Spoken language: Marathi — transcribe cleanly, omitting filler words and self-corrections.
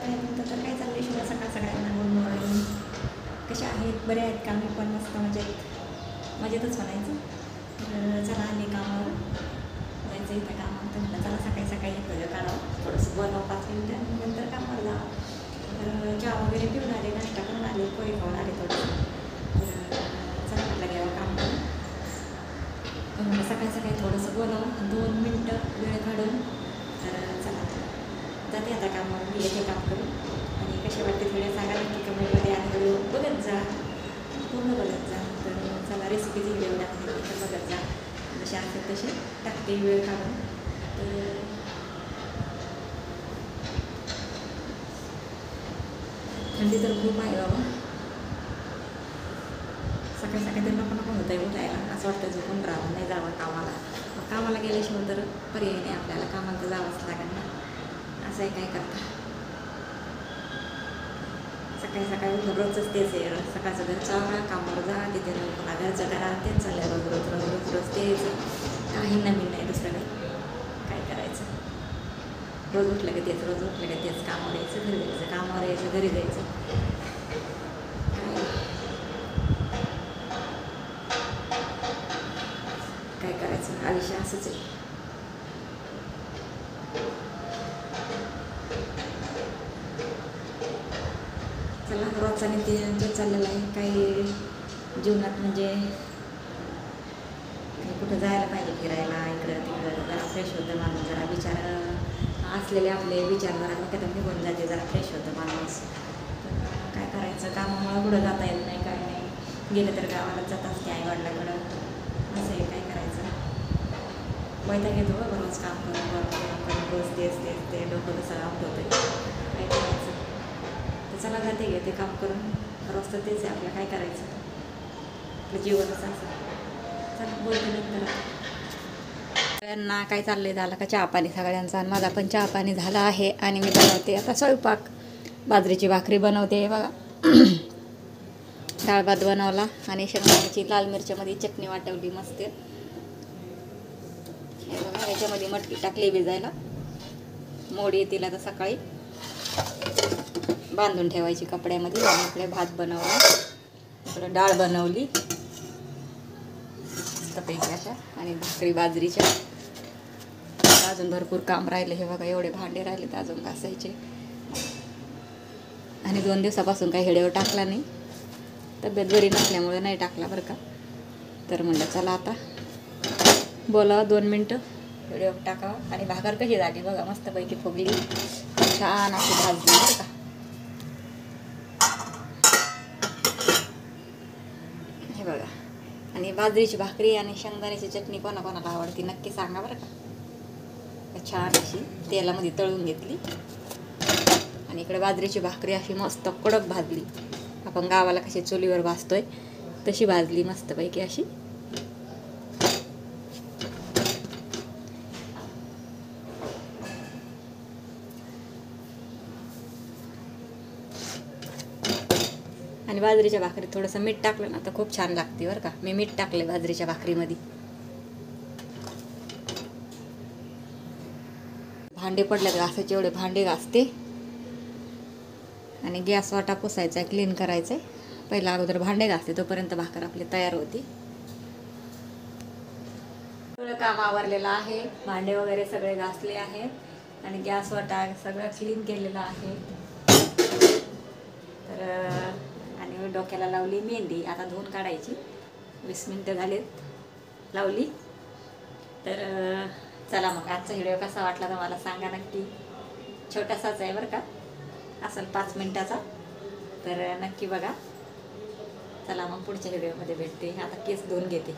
काय म्हणतात तर काय चाललंय शुभ सकाळ सगळ्यांना. Good morning. कशा आहेत? बरे आहेत का? मी पण मस्त मजेतच म्हणायचं. तर चला आले कामावर, जायचं इथं कामावर. तर म्हटलं चला सकाळी सकाळी एक वेळ काढावं, थोडंसं बोलावं 5 मिनिटं, नंतर कामावर जावं. तर चहा वगैरे पिऊन आले, नाश्ता करून आले, पोहे खाऊन आले थोडं. तर चला म्हटलं घ्यावं काम करून. म्हटलं सकाळी सकाळी थोडंसं बोलावं, 2 मिनटं वेळ काढून. तर चला जाते आता कामावर, मी येते काम करून. आणि कसे वाटते थोडे सांगा नक्की कमेंटमध्ये. आणि व्हिडिओ बघत जा, पूर्ण बघत जा. तर चला रेसिपीचे व्हिडिओ टाकते तर बघत जा, जसे असतात तसे टाकते वेळ काढून. तर थंडी तर खूप आहे बाबा. सकाळी सकाळी तर नको नको होतं आहे उठायला, असं वाटतं झोपून राहावं, नाही जावं कामाला. कामाला गेल्याशिवाय तर पर्याय नाही आपल्याला, कामाला तर जावंच लागेल ना. असं आहे, काय करता. सकाळी सकाळी उठून रोजच तेच आहे. सकाळचं घरचं आवरा, कामावर जा, तिथे पुन्हा घरचं करा, तेच चाललं रोज रोज रोज रोज रोज तेच. काही नवीन नाही दुसरं काही. काय करायचं, रोज उठलं की तेच, रोज उठलं की तेच. कामावर यायचं, घरी जायचं, कामावर यायचं, घरी जायचं. काय करायचं, आयुष्य असंच आहे. चला रोजचा नित्य चाललेला आहे. काही जीवनात म्हणजे काही कुठं जायला पाहिजे फिरायला, इकडं तिकडं, जरा फ्रेश होतं माणूस. जरा विचार असलेले आपले विचार जरा डोक्यात निघून जाते, जरा फ्रेश होतं माणूस. तर काय करायचं, कामामुळं कुठं जाता येत नाही, काय नाही. गेलं तर गावाला जात असते आईवडिलाकडं. असं आहे, काय करायचं. वैताग घेतो रोज काम करून रोज तेच तेच ते, डोकं कसं होतं. काय करायचं. तर चला जाते घेते काम करून. रोज तर तेच आहे आपलं, काय करायचं. आपलं जीवनच असं. चला बोलते नंतर. सगळ्यांना काय चाललंय, झालं का चहा पाणी सगळ्यांचा? आणि माझा पण चहा पाणी झाला आहे. आणि मी बनवते आता स्वयंपाक. बाजरीची भाकरी बनवते बघा. डाळ भात बनवला आणि शेंगदाण्याची लाल मिरच्यामध्ये चटणी वाटवली मस्त. हे बघा, याच्यामध्ये मटकी टाकली भिजायला. मोड येतील आता सकाळी, बांधून ठेवायची कपड्यामध्ये. आणि इकडे भात बनवला, इकडे डाळ बनवली मस्तपैकी अशा. आणि भाकरी बाजरीच्या. अजून भरपूर काम राहिले. हे बघा एवढे भांडे राहिले तर अजून घासायचे. आणि 2 दिवसापासून काही व्हिडिओ टाकला नाही, तब्येत बरी नसल्यामुळे नाही टाकला बरं का. तर म्हणलं चला आता बोलावं 2 मिनटं, व्हिडिओ टाकावं. आणि भाकर कशी झाली बघा, मस्तपैकी फुगली, छान अशी भाजली बरं का. हे बघा. आणि बाजरीची भाकरी आणि शेंगदाण्याची चटणी कोणाकोणाला आवडती नक्की सांगा बरं का. छान अशी तेलामध्ये तळून घेतली. आणि इकडे बाजरीची भाकरी अशी मस्त कडक भाजली. आपण गावाला कशी चुलीवर भाजतोय तशी भाजली मस्तपैकी अशी. आणि बाजरीच्या भाकरीत थोडंसं मीठ टाकलं ना तर खूप छान लागते बरं का. मी मीठ टाकले बाजरीच्या भाकरीमध्ये. भांडे पडले घासायचे, एवढे भांडे घासते. आणि गॅस वाटा पुसायचा आहे, क्लीन करायचं आहे. पहिला अगोदर भांडे घासते, तोपर्यंत भाकर आपली तयार होती. सगळं काम आवरलेलं आहे, भांडे वगैरे सगळे घासले आहेत. आणि गॅस वाटा सगळं क्लीन केलेलं आहे. तर आणि डोक्याला लावली मेहंदी, आता धुवून काढायची. 20 मिनटं झालेत लावली. तर चला मग आजचा व्हिडिओ कसा वाटला तर मला सांगा नक्की. छोटासाच आहे बरं का, असेल 5 मिनटाचा. तर नक्की बघा. चला मग पुढच्या व्हिडिओमध्ये भेटते. आता केस धुवून घेते.